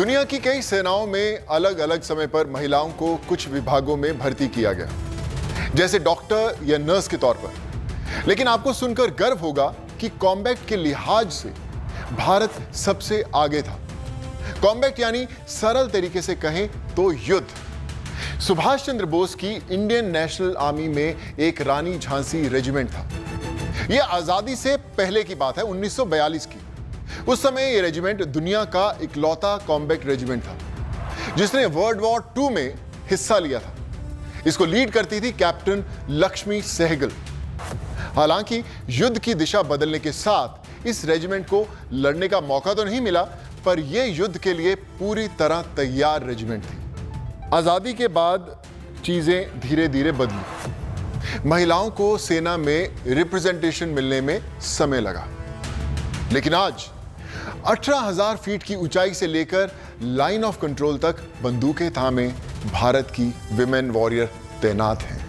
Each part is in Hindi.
दुनिया की कई सेनाओं में अलग अलग समय पर महिलाओं को कुछ विभागों में भर्ती किया गया, जैसे डॉक्टर या नर्स के तौर पर। लेकिन आपको सुनकर गर्व होगा कि कॉम्बैट के लिहाज से भारत सबसे आगे था। कॉम्बैट यानी सरल तरीके से कहें तो युद्ध। सुभाष चंद्र बोस की इंडियन नेशनल आर्मी में एक रानी झांसी रेजिमेंट था। यह आजादी से पहले की बात है, 1942 की। उस समय यह रेजिमेंट दुनिया का इकलौता कॉम्बैट रेजिमेंट था जिसने वर्ल्ड वॉर 2 में हिस्सा लिया था। इसको लीड करती थी कैप्टन लक्ष्मी सहगल। हालांकि युद्ध की दिशा बदलने के साथ इस रेजिमेंट को लड़ने का मौका तो नहीं मिला, पर यह युद्ध के लिए पूरी तरह तैयार रेजिमेंट थी। आजादी के बाद चीजें धीरे धीरे बदली। महिलाओं को सेना में रिप्रेजेंटेशन मिलने में समय लगा, लेकिन आज 18,000 फीट की ऊंचाई से लेकर लाइन ऑफ कंट्रोल तक बंदूकें थामे भारत की विमेन वॉरियर तैनात हैं।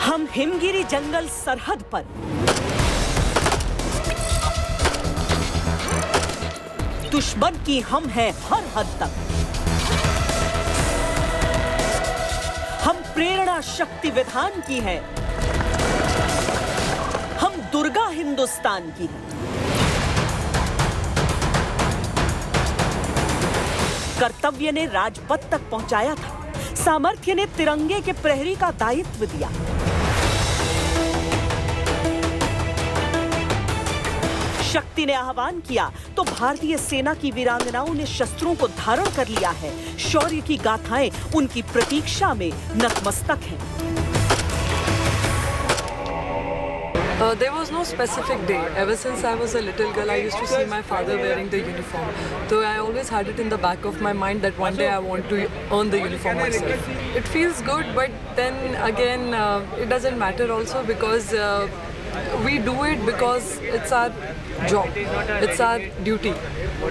हम हिमगिरी जंगल सरहद पर दुश्मन की हम हैं हर हद तक। हम प्रेरणा शक्ति विधान की है, हम दुर्गा हिंदुस्तान की है। कर्तव्य ने राजपथ तक पहुंचाया था, सामर्थ्य ने तिरंगे के प्रहरी का दायित्व दिया। शक्ति ने आह्वान किया तो भारतीय सेना की वीरांगनाओं ने शस्त्रों को धारण कर लिया है। शौर्य की गाथाएं उनकी प्रतीक्षा में नतमस्तक हैं। There was no specific day. Ever since I was a little girl, I used to see my father wearing the uniform. So I always had it in the back of my mind that one day I want to earn the uniform myself. It feels good, but then again, it doesn't matter also because we do it because it's our job. It's our duty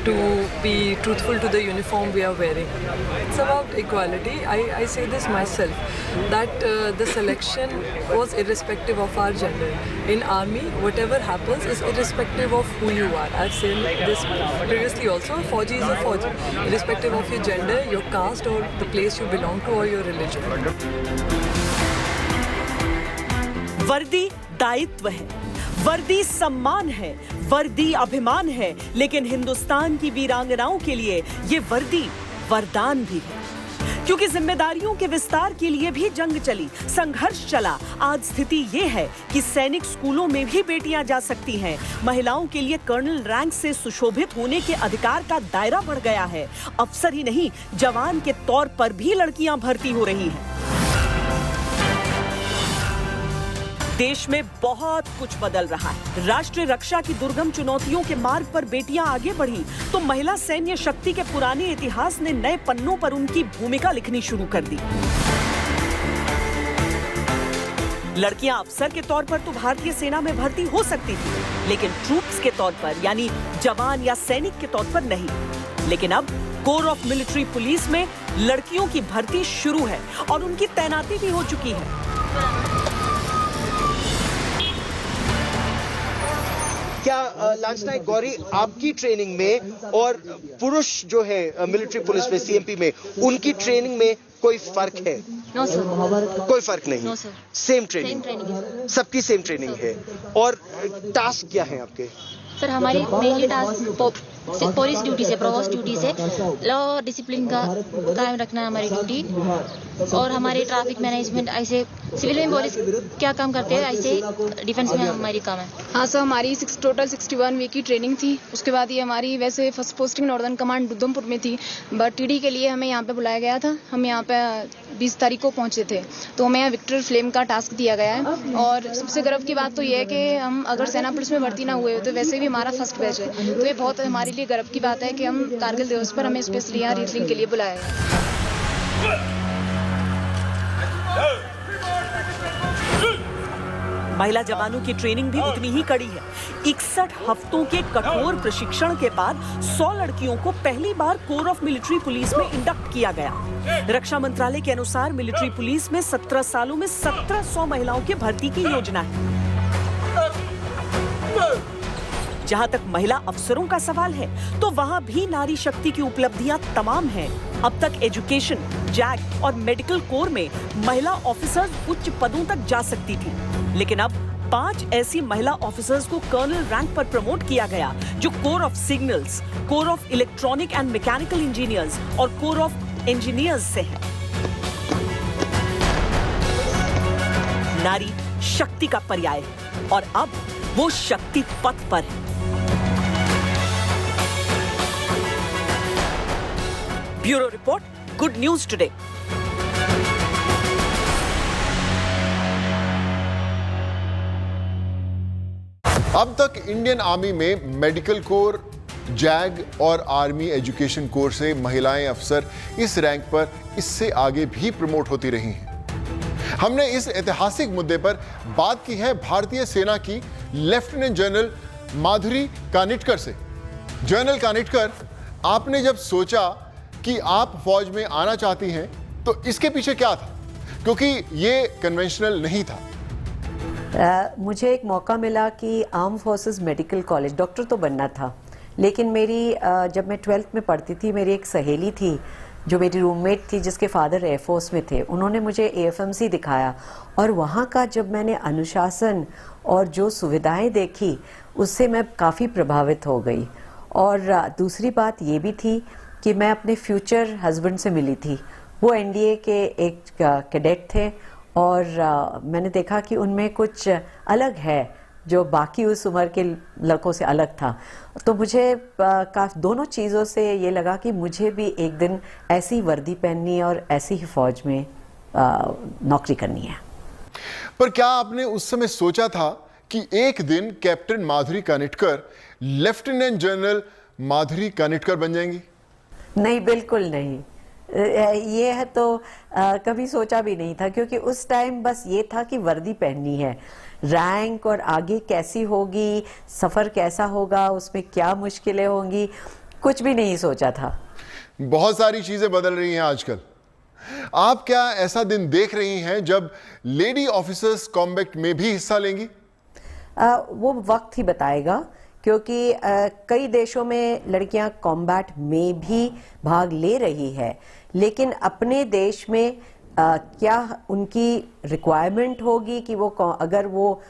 to be truthful to the uniform we are wearing. It's about equality. I say this myself, that the selection was irrespective of our gender. In army, whatever happens is irrespective of who you are. I've said this previously also. Fauji is a Fauji, irrespective of your gender, your caste or the place you belong to or your religion. वर्दी दायित्व है, वर्दी सम्मान है, वर्दी अभिमान है, लेकिन हिंदुस्तान की वीरांगनाओं के लिए ये वर्दी वरदान भी है। क्योंकि जिम्मेदारियों के विस्तार के लिए भी जंग चली, संघर्ष चला। आज स्थिति ये है कि सैनिक स्कूलों में भी बेटियां जा सकती हैं। महिलाओं के लिए कर्नल रैंक से सुशोभित होने के अधिकार का दायरा बढ़ गया है। अफसर ही नहीं, जवान के तौर पर भी लड़कियां भर्ती हो रही हैं। देश में बहुत कुछ बदल रहा है। राष्ट्रीय रक्षा की दुर्गम चुनौतियों के मार्ग पर बेटियां आगे बढ़ी तो महिला सैन्य शक्ति के पुराने इतिहास ने नए पन्नों पर उनकी भूमिका लिखनी शुरू कर दी। लड़कियां अफसर के तौर पर तो भारतीय सेना में भर्ती हो सकती थी, लेकिन ट्रूप्स के तौर पर यानी जवान या सैनिक के तौर पर नहीं। लेकिन अब कोर ऑफ मिलिट्री पुलिस में लड़कियों की भर्ती शुरू है और उनकी तैनाती भी हो चुकी है। क्या लांस नायक गौरी, आपकी ट्रेनिंग में और पुरुष जो है मिलिट्री पुलिस में, सीएमपी में, उनकी ट्रेनिंग में कोई फर्क है? नो सर, कोई फर्क नहीं। नो सर, सेम ट्रेनिंग, सबकी सेम ट्रेनिंग है। और टास्क क्या है आपके? सर हमारी मेनली टास्क पुलिस ड्यूटी से, प्रोवोस्ट ड्यूटी से लॉ और डिसिप्लिन का कायम रखना है हमारी ड्यूटी। और हमारे ट्रैफिक मैनेजमेंट, ऐसे सिविल में पुलिस क्या काम करते हैं ऐसे डिफेंस में हमारी काम है। हाँ सर, हमारी टोटल 61 वीक की ट्रेनिंग थी। उसके बाद ये हमारी वैसे first posting northern command Udhampur में थी, बट टीडी के लिए हमें यहाँ पे बुलाया गया था। हम यहाँ पे 20 तारीख को पहुँचे थे, तो हमें विक्टर फ्लेम का टास्क दिया गया है। और सबसे गर्व की बात तो ये है कि हम अगर सेना पुलिस में भर्ती ना हुए तो वैसे भी हमारा फर्स्ट बैच है, तो ये बहुत हमारे लिए गर्व की बात है कि हम कारगिल दिवस पर हमें स्पेशली यहाँ रीटलिंग के लिए बुलाया है। महिला जवानों की ट्रेनिंग भी उतनी ही कड़ी है। 61 हफ्तों के कठोर प्रशिक्षण के बाद 100 लड़कियों को पहली बार कोर ऑफ मिलिट्री पुलिस में इंडक्ट किया गया। रक्षा मंत्रालय के अनुसार मिलिट्री पुलिस में 17 सालों में 1700 महिलाओं की भर्ती की योजना है। जहां तक महिला अफसरों का सवाल है, तो वहां भी नारी शक्ति की उपलब्धियां तमाम हैं। अब तक एजुकेशन, जैग और मेडिकल कोर में महिला ऑफिसर्स उच्च पदों तक जा सकती थी, लेकिन अब 5 ऐसी महिला ऑफिसर्स को कर्नल रैंक पर प्रमोट किया गया, जो core of signals, core of electronic and mechanical engineers और कोर ऑफ इंजीनियर्स से हैं। नारी शक्ति का पर्याय है और अब वो शक्ति पथ पर है। Bureau report, good news today. अब तक इंडियन आर्मी में मेडिकल कोर, जैग और आर्मी एजुकेशन कोर से महिलाएं अफसर इस रैंक पर इससे आगे भी प्रमोट होती रही हैं। हमने इस ऐतिहासिक मुद्दे पर बात की है भारतीय सेना की लेफ्टिनेंट जनरल माधुरी कानिटकर से। जनरल कानिटकर, आपने जब सोचा कि आप फौज में आना चाहती हैं, तो इसके पीछे क्या था? क्योंकि ये कन्वेंशनल नहीं था। मुझे एक मौका मिला कि arm forces medical college, doctor तो बनना था, लेकिन मेरी जब मैं 12th में पढ़ती थी, मेरी एक सहेली थी जो मेरी रूममेट थी, जिसके फादर एयरफोर्स में थे। उन्होंने मुझे AFMC दिखाया और वहाँ का जब मैंने अनुशासन और जो सुविधाएं देखी, उससे मैं काफ़ी प्रभावित हो गई। और दूसरी बात ये भी थी कि मैं अपने फ्यूचर हस्बैंड से मिली थी। वो NDA के एक कैडेट थे और मैंने देखा कि उनमें कुछ अलग है जो बाकी उस उम्र के लड़कों से अलग था। तो मुझे दोनों चीज़ों से ये लगा कि मुझे भी एक दिन ऐसी वर्दी पहननी है और ऐसी ही फौज में नौकरी करनी है। पर क्या आपने उस समय सोचा था कि एक दिन कैप्टन माधुरी कानिटकर लेफ्टिनेंट जनरल माधुरी कानिटकर बन जाएंगी? नहीं, बिल्कुल नहीं। ये है तो कभी सोचा भी नहीं था, क्योंकि उस टाइम बस ये था कि वर्दी पहननी है। रैंक और आगे कैसी होगी, सफ़र कैसा होगा, उसमें क्या मुश्किलें होंगी, कुछ भी नहीं सोचा था। बहुत सारी चीज़ें बदल रही हैं आजकल। आप क्या ऐसा दिन देख रही हैं जब लेडी ऑफिसर्स कॉम्बैट में भी हिस्सा लेंगी? वो वक्त ही बताएगा, क्योंकि कई देशों में लड़कियां कॉम्बैट में भी भाग ले रही है, लेकिन अपने देश में क्या उनकी रिक्वायरमेंट होगी कि वो अगर वो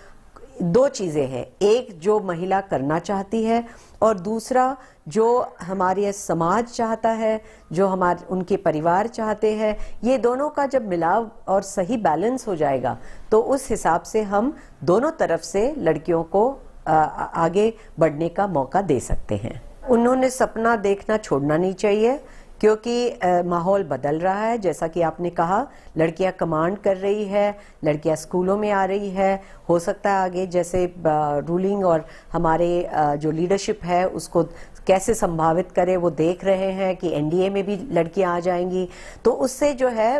दो चीज़ें हैं, एक जो महिला करना चाहती है और दूसरा जो हमारे समाज चाहता है, जो हमारे उनके परिवार चाहते हैं, ये दोनों का जब मिलाव और सही बैलेंस हो जाएगा तो उस हिसाब से हम दोनों तरफ से लड़कियों को आगे बढ़ने का मौका दे सकते हैं। उन्होंने सपना देखना छोड़ना नहीं चाहिए, क्योंकि माहौल बदल रहा है। जैसा कि आपने कहा, लड़कियां कमांड कर रही है, लड़कियां स्कूलों में आ रही है। हो सकता है आगे जैसे रूलिंग और हमारे जो लीडरशिप है उसको कैसे संभावित करें, वो देख रहे हैं कि NDA में भी लड़कियां आ जाएंगी। तो उससे जो है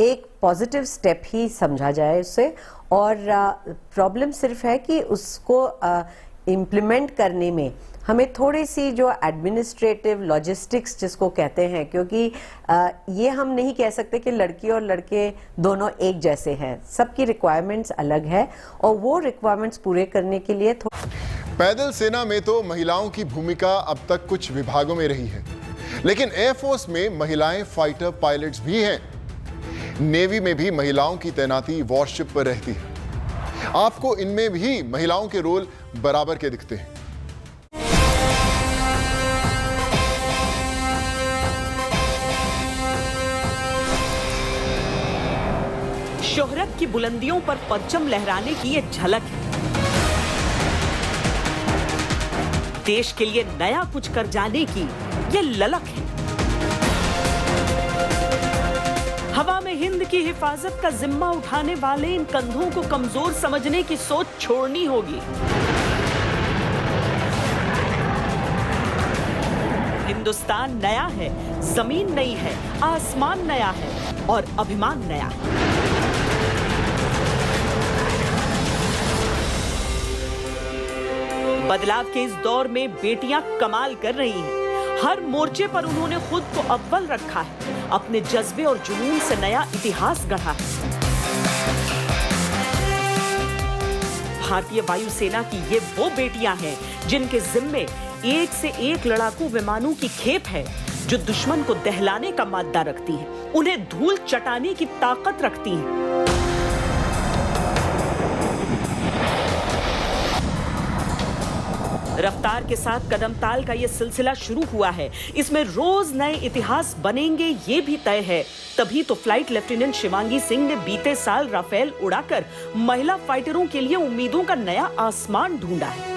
एक पॉजिटिव स्टेप ही समझा जाए उससे। और प्रॉब्लम सिर्फ है कि उसको इम्प्लीमेंट करने में हमें थोड़ी सी जो एडमिनिस्ट्रेटिव लॉजिस्टिक्स जिसको कहते हैं, क्योंकि ये हम नहीं कह सकते कि लड़की और लड़के दोनों एक जैसे हैं। सबकी रिक्वायरमेंट्स अलग है और वो रिक्वायरमेंट्स पूरे करने के लिए पैदल सेना में तो महिलाओं की भूमिका अब तक कुछ विभागों में रही है, लेकिन एयरफोर्स में महिलाएं फाइटर पायलट्स भी हैं। नेवी में भी महिलाओं की तैनाती वॉरशिप पर रहती है। आपको इनमें भी महिलाओं के रोल बराबर के दिखते हैं। शोहरत की बुलंदियों पर परचम लहराने की ये झलक है। देश के लिए नया कुछ कर जाने की ये ललक है। हवा में हिंद की हिफाजत का जिम्मा उठाने वाले इन कंधों को कमजोर समझने की सोच छोड़नी होगी। हिंदुस्तान नया है, जमीन नई है, आसमान नया है और अभिमान नया है। बदलाव के इस दौर में बेटियां कमाल कर रही हैं। हर मोर्चे पर उन्होंने खुद को अव्वल रखा है, अपने जज्बे और जुनून से नया इतिहास गढ़ा है। भारतीय वायुसेना की ये वो बेटियां हैं जिनके जिम्मे एक से एक लड़ाकू विमानों की खेप है, जो दुश्मन को दहलाने का मादा रखती हैं, उन्हें धूल चटाने की ताकत रखती हैं। रफ्तार के साथ कदम ताल का ये सिलसिला शुरू हुआ है। इसमें रोज नए इतिहास बनेंगे ये भी तय है। तभी तो फ्लाइट लेफ्टिनेंट शिवांगी सिंह ने बीते साल राफेल उड़ाकर महिला फाइटरों के लिए उम्मीदों का नया आसमान ढूंढा है।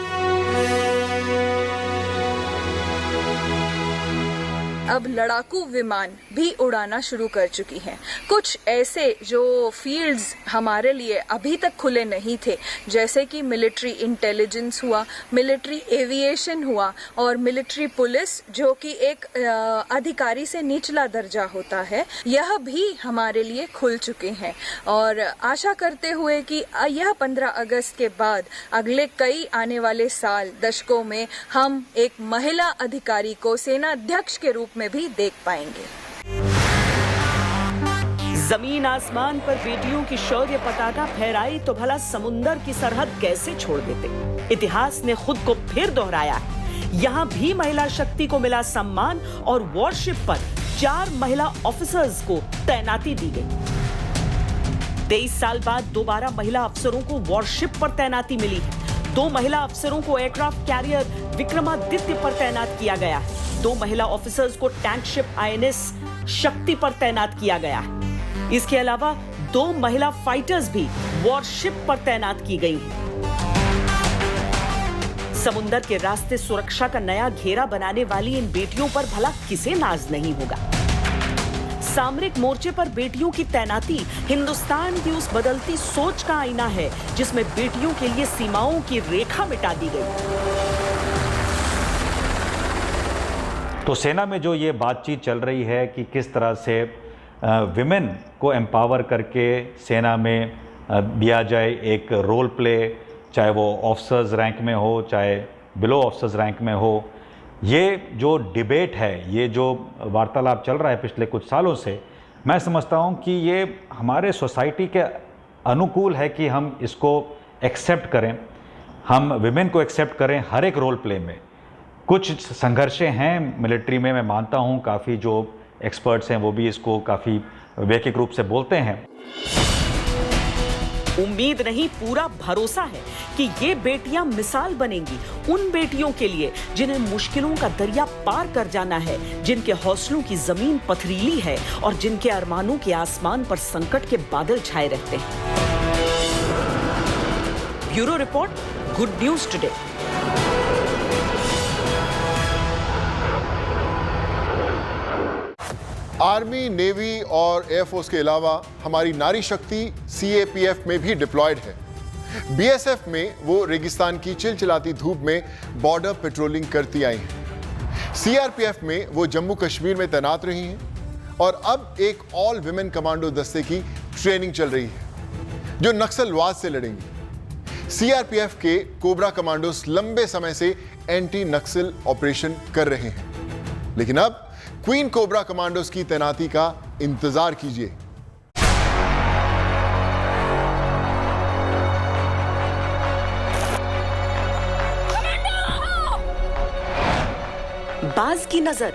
अब लड़ाकू विमान भी उड़ाना शुरू कर चुकी हैं। कुछ ऐसे जो फील्ड्स हमारे लिए अभी तक खुले नहीं थे, जैसे कि मिलिट्री इंटेलिजेंस हुआ, मिलिट्री एविएशन हुआ और मिलिट्री पुलिस, जो कि एक अधिकारी से निचला दर्जा होता है, यह भी हमारे लिए खुल चुके हैं। और आशा करते हुए कि यह 15 अगस्त के बाद अगले कई आने वाले साल, दशकों में हम एक महिला अधिकारी को सेना अध्यक्ष के रूप में भी देख पाएंगे। जमीन आसमान पर बेटियों की शौर्य पताका फहराई तो भला समुंदर की सरहद कैसे छोड़ देते। इतिहास ने खुद को फिर दोहराया है। यहाँ भी महिला शक्ति को मिला सम्मान और वॉरशिप पर 4 महिला ऑफिसर्स को तैनाती दी गई। 23 साल बाद दोबारा महिला अफसरों को वॉरशिप पर तैनाती मिली है। 2 महिला अफसरों को एयरक्राफ्ट कैरियर विक्रमादित्य पर तैनात किया गया है। 2 महिला ऑफिसर्स को टैंकशिप INS शक्ति पर तैनात किया गया है। इसके अलावा 2 महिला फाइटर्स भी वॉरशिप पर तैनात की गई हैं। समुंदर के रास्ते सुरक्षा का नया घेरा बनाने वाली इन बेटियों पर भला किसे नाज नहीं होगा। सामरिक मोर्चे पर बेटियों की तैनाती हिंदुस्तान की उस बदलती सोच का आईना है, जिसमें बेटियों के लिए सीमाओं की रेखा मिटा दी गई। तो सेना में जो ये बातचीत चल रही है कि किस तरह से विमेन को एम्पावर करके सेना में दिया जाए एक रोल प्ले, चाहे वो ऑफिसर्स रैंक में हो चाहे बिलो ऑफिसर्स रैंक में हो, ये जो डिबेट है, ये जो वार्तालाप चल रहा है पिछले कुछ सालों से, मैं समझता हूँ कि ये हमारे सोसाइटी के अनुकूल है कि हम इसको एक्सेप्ट करें, हम विमेन को एक्सेप्ट करें हर एक रोल प्ले में। कुछ संघर्षें हैं मिलिट्री में, मैं मानता हूं, काफ़ी जो एक्सपर्ट्स हैं वो भी इसको काफ़ी वैयक्तिक रूप से बोलते हैं। उम्मीद नहीं, पूरा भरोसा है कि ये बेटियां मिसाल बनेंगी उन बेटियों के लिए जिन्हें मुश्किलों का दरिया पार कर जाना है, जिनके हौसलों की जमीन पथरीली है और जिनके अरमानों के आसमान पर संकट के बादल छाए रहते हैं। Bureau report, good news today. Army, navy और एयरफोर्स के अलावा हमारी नारी शक्ति CAPF में भी डिप्लॉयड है। BSF में वो रेगिस्तान की चिलचिलाती धूप में बॉर्डर पेट्रोलिंग करती आई हैं। CRPF में वो जम्मू कश्मीर में तैनात रही हैं और अब एक ऑल विमेन कमांडो दस्ते की ट्रेनिंग चल रही है जो नक्सलवाद से लड़ेंगी। CRPF के कोबरा कमांडोस लंबे समय से एंटी नक्सल ऑपरेशन कर रहे हैं, लेकिन अब क्वीन कोबरा कमांडोस की तैनाती का इंतजार कीजिए। बाज की नजर,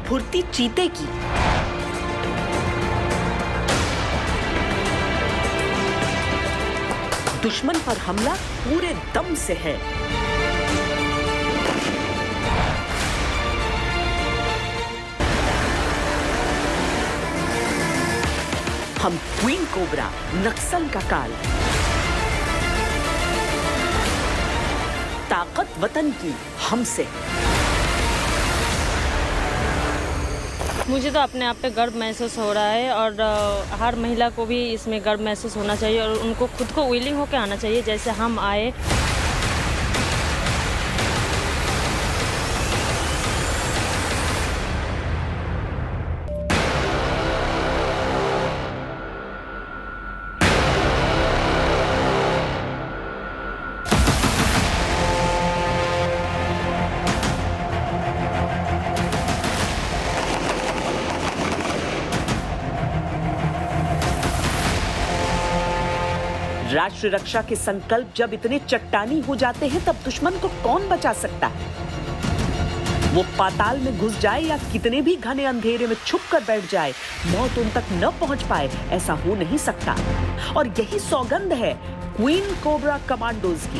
फुर्ती चीते की, दुश्मन पर हमला पूरे दम से है। हम क्वीन कोबरा, नक्सल का काल, ताकत वतन की हमसे। मुझे तो अपने आप पे गर्व महसूस हो रहा है और हर महिला को भी इसमें गर्व महसूस होना चाहिए और उनको खुद को विलिंग होकर आना चाहिए, जैसे हम आए। राष्ट्र रक्षा के संकल्प जब इतने चट्टानी हो जाते हैं तब दुश्मन को कौन बचा सकता है? वो पाताल में घुस जाए या कितने भी घने अंधेरे में छुप कर बैठ जाए, मौत उन तक न पहुंच पाए, ऐसा हो नहीं सकता। और यही सौगंध है क्वीन कोबरा कमांडोज की।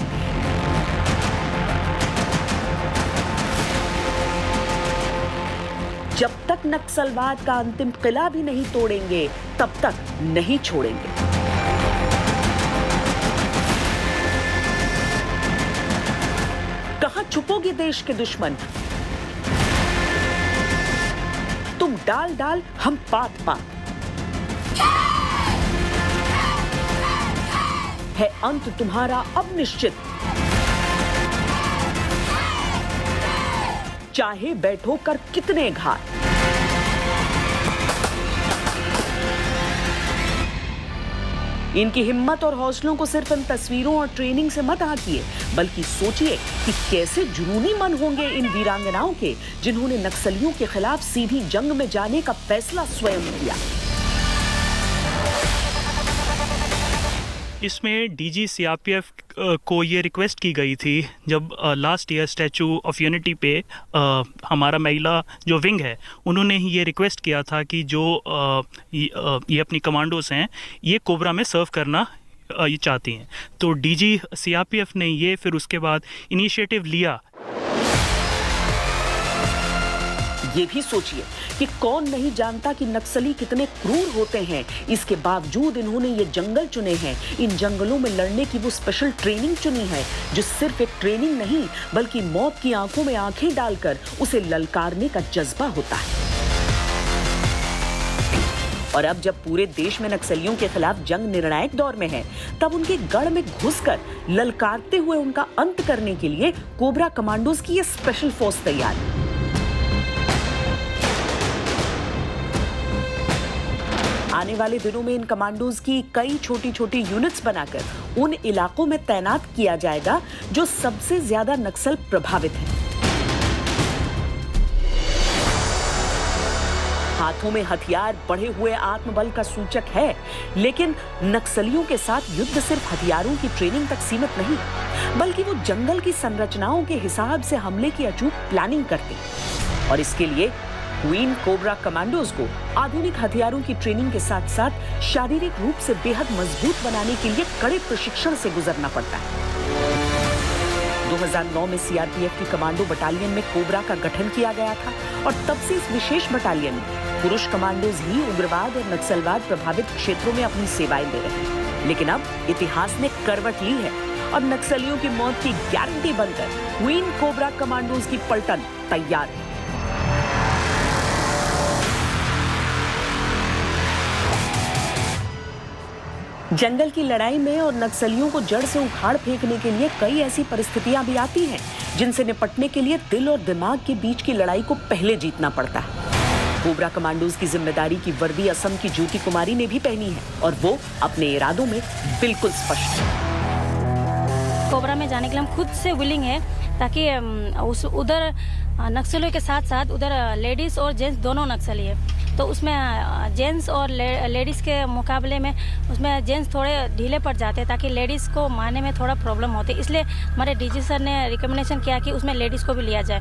जब तक नक्सलवाद का अंतिम किला भी नहीं तोड़ेंगे, तब तक नहीं छोड़ेंगे। कहां छुपोगे देश के दुश्मन? तुम डाल डाल, हम पात पात। है अंत तुम्हारा अब निश्चित, चाहे बैठो कर कितने घात। इनकी हिम्मत और हौसलों को सिर्फ इन तस्वीरों और ट्रेनिंग से मत आंकिए, बल्कि सोचिए कि कैसे जुनूनी मन होंगे इन वीरांगनाओं के, जिन्होंने नक्सलियों के खिलाफ सीधी जंग में जाने का फैसला स्वयं किया। इसमें डीजी सीआरपीएफ को ये रिक्वेस्ट की गई थी जब last year statue of unity पे हमारा महिला जो विंग है उन्होंने ही ये रिक्वेस्ट किया था कि जो ये अपनी कमांडोज हैं ये कोबरा में सर्व करना ये चाहती हैं। तो डीजी सीआरपीएफ ने ये फिर उसके बाद इनिशिएटिव लिया। ये भी सोचिए कि कौन नहीं जानता कि नक्सली कितने क्रूर होते हैं। इसके बावजूद इन्होंने ये जंगल चुने हैं, इन जंगलों में लड़ने की वो स्पेशल ट्रेनिंग चुनी है, जो सिर्फ एक ट्रेनिंग नहीं बल्कि मौत की आंखों में आंखें डालकर उसे ललकारने का जज्बा होता है। और अब जब पूरे देश में नक्सलियों के खिलाफ जंग निर्णायक दौर में है, तब उनके गढ़ में घुसकर ललकारते हुए उनका अंत करने के लिए कोबरा कमांडोज की ये स्पेशल फोर्स तैयार है। आने वाले दिनों में इन कमांडोज की कई छोटी छोटी यूनिट्स बनाकर उन इलाकों में तैनात किया जाएगा जो सबसे ज्यादा नक्सल प्रभावित हैं। हाथों में हथियार बढ़े हुए आत्मबल का सूचक है, लेकिन नक्सलियों के साथ युद्ध सिर्फ हथियारों की ट्रेनिंग तक सीमित नहीं, बल्कि वो जंगल की संरचनाओं के हिसाब से हमले की अचूक प्लानिंग करते हैं। और इसके लिए क्वीन कोबरा कमांडोज को आधुनिक हथियारों की ट्रेनिंग के साथ साथ शारीरिक रूप से बेहद मजबूत बनाने के लिए कड़े प्रशिक्षण से गुजरना पड़ता है। 2009 में सीआरपीएफ की कमांडो बटालियन में कोबरा का गठन किया गया था और तब से इस विशेष बटालियन में पुरुष कमांडोज ही उग्रवाद और नक्सलवाद प्रभावित क्षेत्रों में अपनी सेवाएं दे रहे हैं। लेकिन अब इतिहास ने करवट ली है और नक्सलियों की मौत की गारंटी बनकर क्वीन कोबरा कमांडोज की पलटन तैयार है। जंगल की लड़ाई में और नक्सलियों को जड़ से उखाड़ फेंकने के लिए कई ऐसी परिस्थितियां भी आती हैं जिनसे निपटने के लिए दिल और दिमाग के बीच की लड़ाई को पहले जीतना पड़ता है। कोबरा कमांडोज की जिम्मेदारी की वर्दी असम की ज्योति कुमारी ने भी पहनी है और वो अपने इरादों में बिल्कुल स्पष्ट है। कोबरा में जाने के लिए हम खुद से विलिंग है, ताकि उधर नक्सलियों के साथ साथ उधर लेडीज और जेंट्स दोनों नक्सली है, तो उसमें जेंट्स और लेडीज़ के मुकाबले में उसमें जेंट्स थोड़े ढीले पड़ जाते हैं, ताकि लेडीज़ को मारने में थोड़ा प्रॉब्लम होती है। इसलिए हमारे डीजी सर ने रिकमेंडेशन किया कि उसमें लेडीज़ को भी लिया जाए,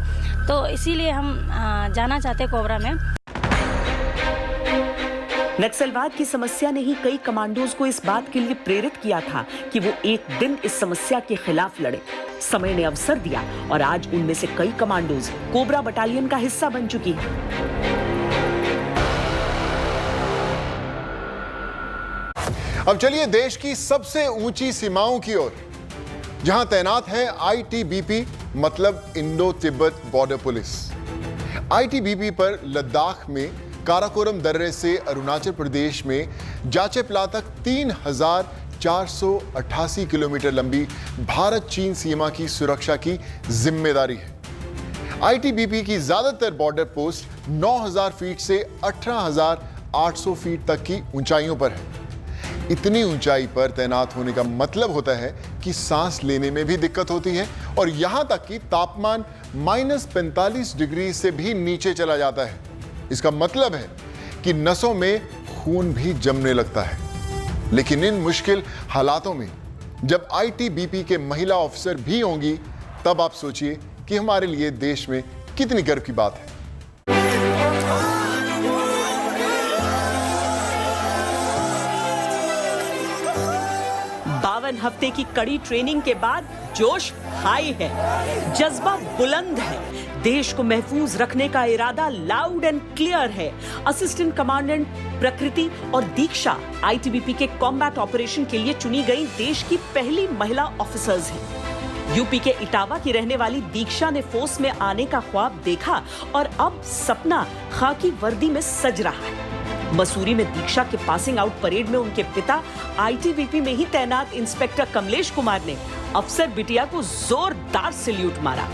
तो इसीलिए हम जाना चाहते हैं कोबरा में। नक्सलवाद की समस्या ने ही कई कमांडोज को इस बात के लिए प्रेरित किया था कि वो एक दिन इस समस्या के खिलाफ लड़े। समय ने अवसर दिया और आज उनमें से कई कमांडोज कोबरा बटालियन का हिस्सा बन चुकी हैं। अब चलिए देश की सबसे ऊंची सीमाओं की ओर, जहां तैनात है आईटीबीपी मतलब Indo Tibet border police. ITBP पर लद्दाख में काराकोरम दर्रे से अरुणाचल प्रदेश में जाचेप्ला तक 3488 किलोमीटर लंबी भारत चीन सीमा की सुरक्षा की जिम्मेदारी है। आईटीबीपी की ज्यादातर बॉर्डर पोस्ट 9000 फीट से 18800 फीट तक की ऊंचाइयों पर है। इतनी ऊंचाई पर तैनात होने का मतलब होता है कि सांस लेने में भी दिक्कत होती है और यहां तक कि तापमान -45 डिग्री से भी नीचे चला जाता है। इसका मतलब है कि नसों में खून भी जमने लगता है। लेकिन इन मुश्किल हालातों में जब आईटीबीपी के महिला ऑफिसर भी होंगी, तब आप सोचिए कि हमारे लिए देश में कितनी गर्व की बात है। 52 हफ्ते की कड़ी ट्रेनिंग के बाद जोश हाई है, जज्बा बुलंद है, देश को महफूज रखने का इरादा लाउड एंड क्लियर है। असिस्टेंट कमांडेंट प्रकृति और दीक्षा आईटीबीपी के कॉम्बैट ऑपरेशन के लिए चुनी गई देश की पहली महिला ऑफिसर्स हैं। यूपी के इटावा की रहने वाली दीक्षा ने फोर्स में आने का ख्वाब देखा और अब सपना खाकी वर्दी में सज रहा है। मसूरी में दीक्षा के पासिंग आउट परेड में उनके पिता आईटीबीपी में ही तैनात इंस्पेक्टर कमलेश कुमार ने अफसर बिटिया को जोरदार सैल्यूट मारा।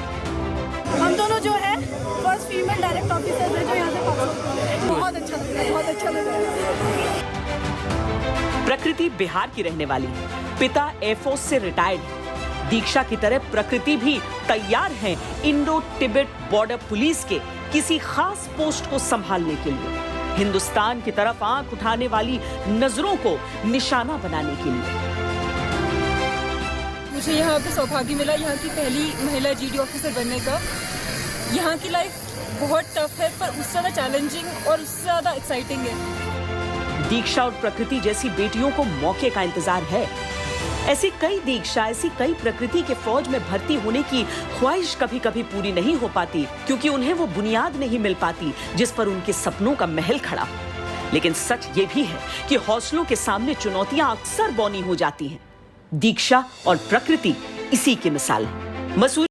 हम दोनों जो है फर्स्ट फीमेल डायरेक्ट ऑफिसर है जो यहाँ से पास हुए हैं। बहुत अच्छा लग रहा है। प्रकृति बिहार की रहने वाली, पिता एयरफोर्स से रिटायर्ड है। दीक्षा की तरह प्रकृति भी तैयार है इंडो तिब्बत बॉर्डर पुलिस के किसी खास पोस्ट को संभालने के लिए, हिंदुस्तान की तरफ आंख उठाने वाली नजरों को निशाना बनाने के लिए। मुझे यहाँ पे सौभाग्य मिला यहाँ की पहली महिला जीडी ऑफिसर बनने का। यहाँ की लाइफ बहुत टफ है पर उससे ज़्यादा चैलेंजिंग और उससे ज़्यादा एक्साइटिंग है। दीक्षा और प्रकृति जैसी बेटियों को मौके का इंतजार है। ऐसी कई दीक्षा, ऐसी कई प्रकृति के फौज में भर्ती होने की ख्वाहिश कभी कभी पूरी नहीं हो पाती क्योंकि उन्हें वो बुनियाद नहीं मिल पाती जिस पर उनके सपनों का महल खड़ा हो। लेकिन सच ये भी है कि हौसलों के सामने चुनौतियां अक्सर बौनी हो जाती हैं। दीक्षा और प्रकृति इसी की मिसाल है। मसूरी